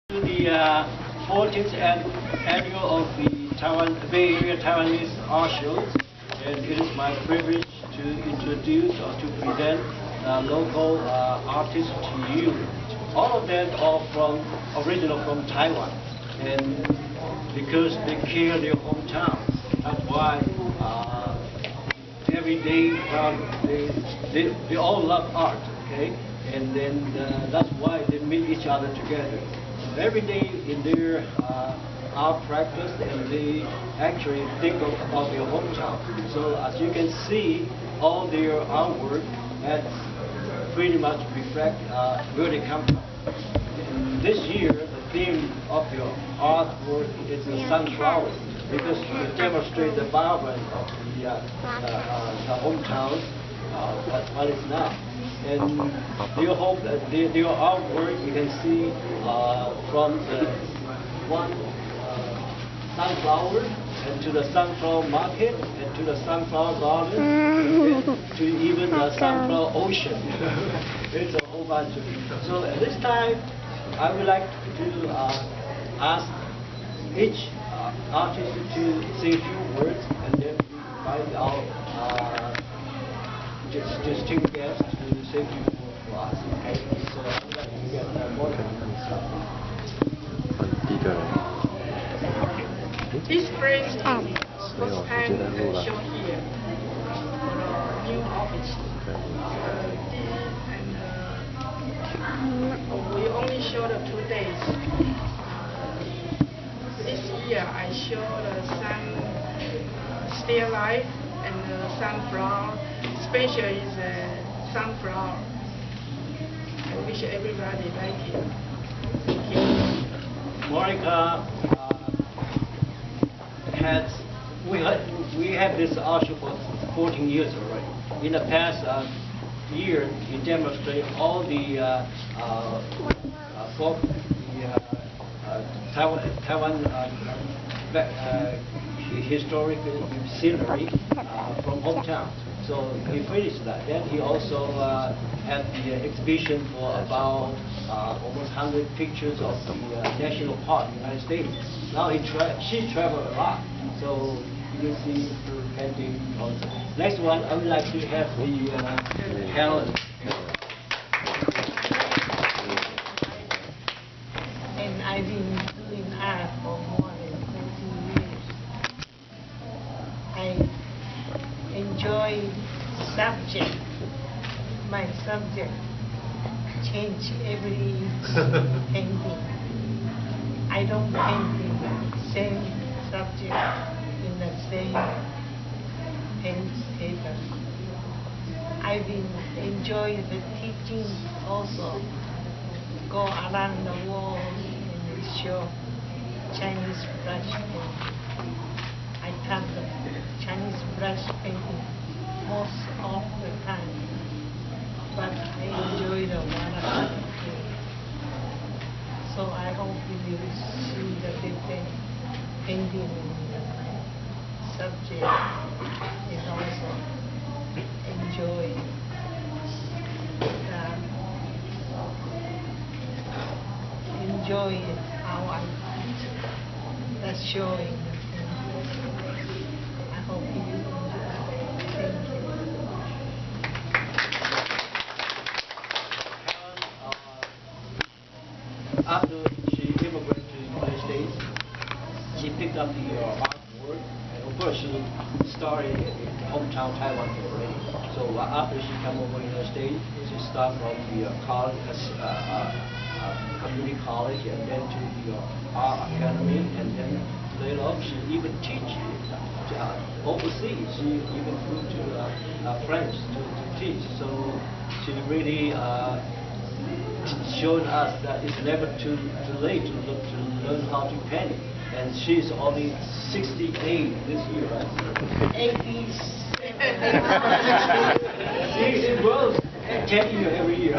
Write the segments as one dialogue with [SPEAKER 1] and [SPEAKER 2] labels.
[SPEAKER 1] To the 14th annual of the Bay Area Taiwanese art shows, and it is my privilege to introduce or to present local artists to you. All of them are original from Taiwan, and because they care their hometown, that's why every day they all love art, okay? And then that's why they meet each other together. So every day in their art practice, and they actually think about their hometown. So as you can see, all their artwork that's pretty much reflect where they come from. And this year, the theme of your artwork is the sunflower, because to demonstrate the vibrance of the hometowns, what is now. And you hope that your artwork you can see from the one sunflower, and to the sunflower market, and to the sunflower garden, and to even the sunflower ocean. It's a whole bunch of it. So at this time, I would like to ask each artist to say a few words, and then we invite our distinguished guests to say a few words for us. Okay? So I would like to get Monica.
[SPEAKER 2] This spring is first time show here for the new office. We only show the 2 days. This year I show the sun still life and the sunflower. Special is sunflower. I wish everybody like it. Thank you.
[SPEAKER 1] Monica. We have this art show for 14 years already. In the past year, you demonstrate all the Taiwan historic scenery from hometown. So he finished that. Then he also had the exhibition for about almost 100 pictures of the national park in the United States. Now she traveled a lot, so you can see her painting also. Next one, I would like to have the Helen.
[SPEAKER 3] And I've been doing art for more than 40 years. I enjoy subject. My subject change every painting. I don't paint in the same subject in the same paper. I've been enjoying the teaching also. Go around the world and show Chinese brush painting. I taught the Chinese brush painting most of the time, but I enjoy the watercolor. So I hope you will see the different painting in the subject and also enjoy how I put the showing the painting. I hope you will enjoy. Thank you.
[SPEAKER 1] After she immigrated to the United States, she picked up the artwork, and of course she started in hometown Taiwan already. So after she came over to the United States, she started from the college, community college, and then to the art academy, and then later on she even teach overseas. She even flew to France to teach. So she really showing us that it's never too late to learn how to paint. And she's only 68 this year, right?
[SPEAKER 3] 80s.
[SPEAKER 1] She grows 10 years every year.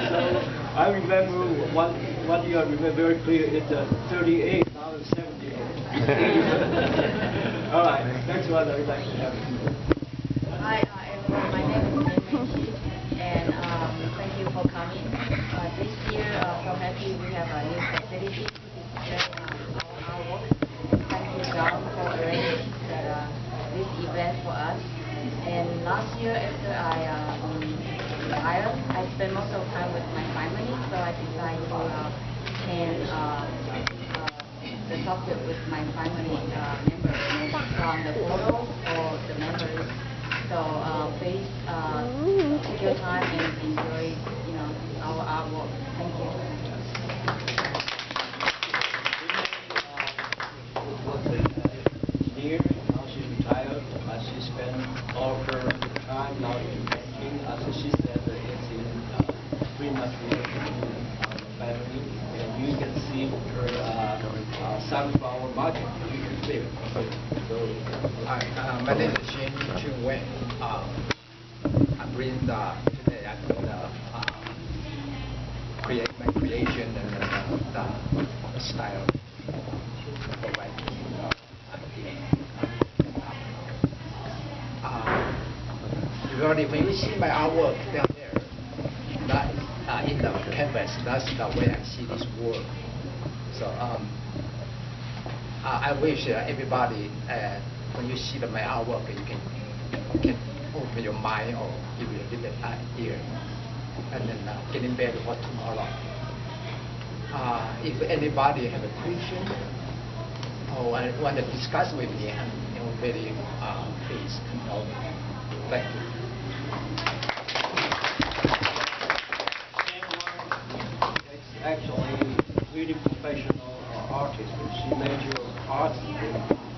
[SPEAKER 1] So I remember one year I remember very clear, it's 38, now it's 78. All right, next one I would like to have.
[SPEAKER 4] Hi everyone, my name is Lynn, and thank you for coming. This year, so happy we have a new talked with my family members from the photos or the memories. So please take your time and enjoy, our artwork. Thank you.
[SPEAKER 1] Near, now she's retired. She spent all her time now in painting. As she said, it's in pretty much related to family, and you can see her sunflower market. You can see it. So,
[SPEAKER 5] hi, my name is Sheeh. I'm bringing today I create my creation and the style for writing. When you see my artwork down there, that in the canvas, that's the way I see this world. So I wish everybody, when you see my artwork, you can open your mind or give you a little idea, and then getting better for tomorrow. If anybody have a question or want to discuss with me, I'm very pleased to know me. Thank you.
[SPEAKER 1] Actually really professional artist. She majored art in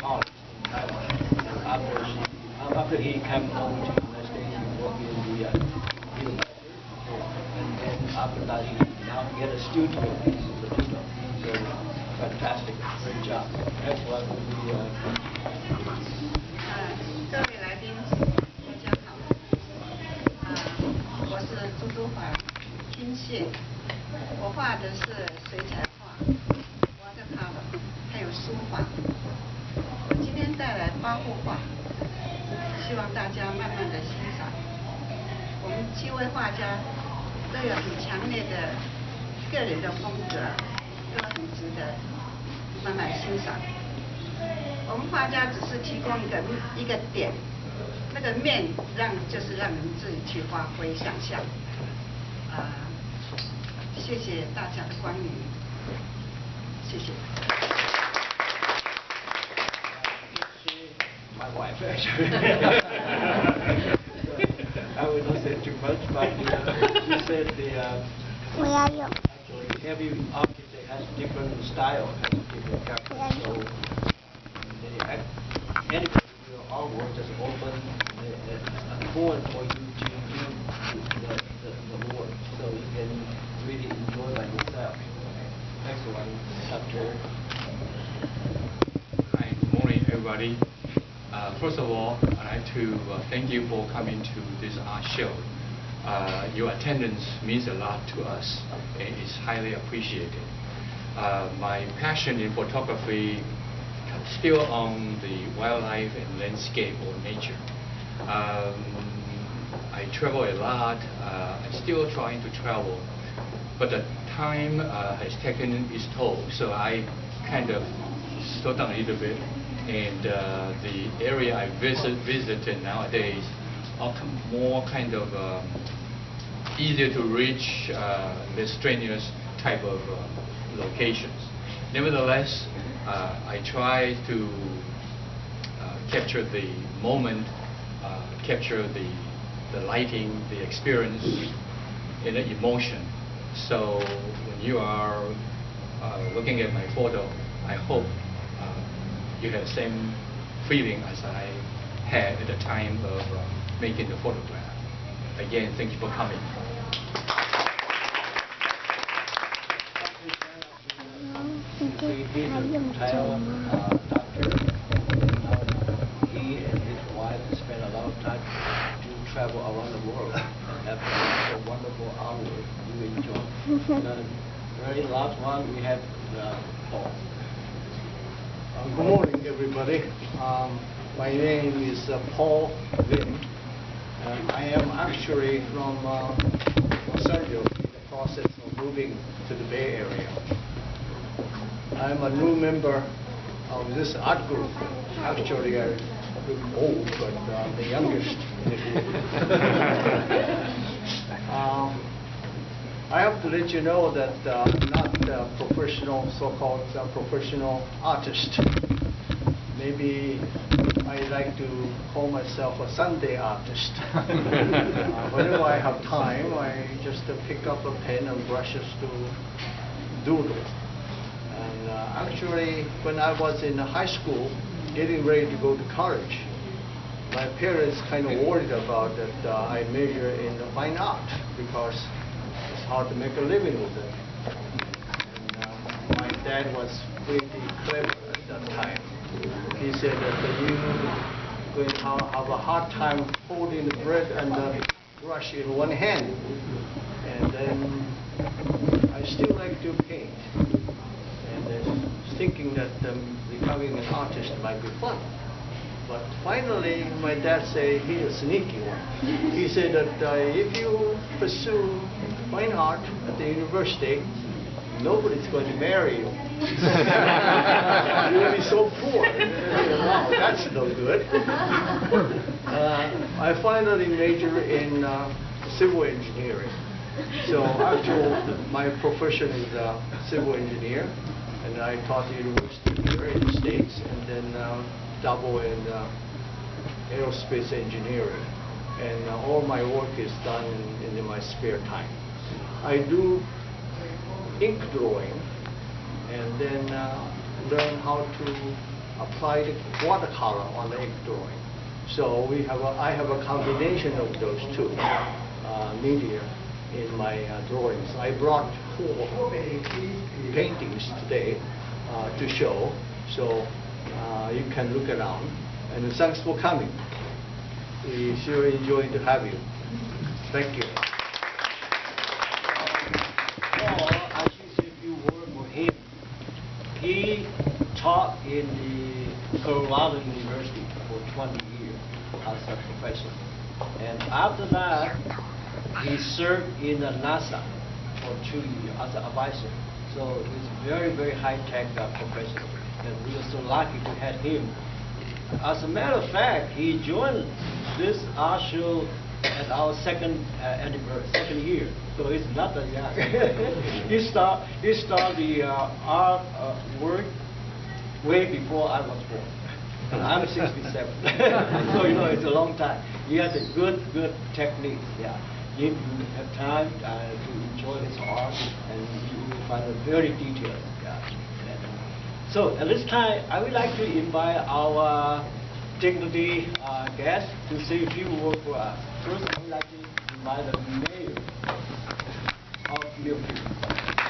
[SPEAKER 1] art in Taiwan. After he came over to the United States, he worked in the university, and then after that he now get a studio in the studio. So fantastic, great job. Excellent.
[SPEAKER 2] 各位来宾，大家好。我是朱都华，金谢。我画的是水彩画、watercolor， 还有书法。我今天带来8幅画，希望大家慢慢的欣赏。我们7位画家都有很强烈的个人的风格，都很值得慢慢欣赏。我们画家只是提供一个点，那个面就是让人自己去发挥想象。谢谢大家的光临，谢谢。
[SPEAKER 1] My wife actually. I would not say too much, but she said actually every architect has different style, has different character. So anybody with your artwork just open a point for you to do the work, so you can really enjoy by yourself. Next one, Dr.
[SPEAKER 6] Hi, good morning, everybody. First of all, I'd like to thank you for coming to this art show. Your attendance means a lot to us and is highly appreciated. My passion in photography is still on the wildlife and landscape or nature. I travel a lot. I'm still trying to travel, but the time has taken its toll, so I kind of slowed down a little bit. And the area I visited nowadays are more kind of easier to reach, less strenuous type of locations. Nevertheless, I try to capture the moment, capture the lighting, the experience, and the emotion. So when you are looking at my photo, I hope you have the same feeling as I had at the time of making the photograph. Again, thank you for coming.
[SPEAKER 1] Taiwan, doctor. He and his wife spent a lot of time to travel around the world. After a wonderful hour, you enjoy. The very last one we have Paul.
[SPEAKER 7] Good morning, everybody. My name is Paul Lynn. I am actually from Los Angeles in the process of moving to the Bay Area. I'm a new member of this art group. Actually, I look old, but I'm the youngest in the group. I have to let you know that I'm not a professional, so-called professional artist. Maybe I like to call myself a Sunday artist. Whenever I have time, I just pick up a pen and brushes to doodle. And actually, when I was in high school, getting ready to go to college, my parents kind of worried about that I major in fine art because it's hard to make a living with it. And my dad was pretty clever at that time. He said that you going to have a hard time holding the bread and the brush in one hand. And then I still like to paint. And thinking that becoming an artist might be fun. But finally, my dad said he's a sneaky one. He said that if you pursue fine art at the university, nobody's going to marry you. You'll be so poor. Wow, that's no good. I finally majored in civil engineering. So actually, my profession is a civil engineer, and I taught at the university here in the States, and then double in aerospace engineering. And all my work is done in my spare time. I do ink drawing, and then learn how to apply the watercolor on the ink drawing. So I have a combination of those two media in my drawings. I brought 4 paintings today to show, so you can look around. And thanks for coming. We sure enjoy to have you. Thank you.
[SPEAKER 1] I should say a few words for him. He taught in the Colorado University for 20 years as a professor. And after that, he served in the NASA for 2 years as an advisor. So he's a very, very high-tech professor. And we are so lucky to have him. As a matter of fact, he joined this art show at our second year. So he's not that young. he started the art work way before I was born. And I'm 67. So you know it's a long time. He has a good technique. Yeah. If you have time to enjoy his art, and you will find it very detailed. Yeah. So at this time, I would like to invite our dignity guest to say a few words for us. First, I would like to invite the mayor of Milpitas.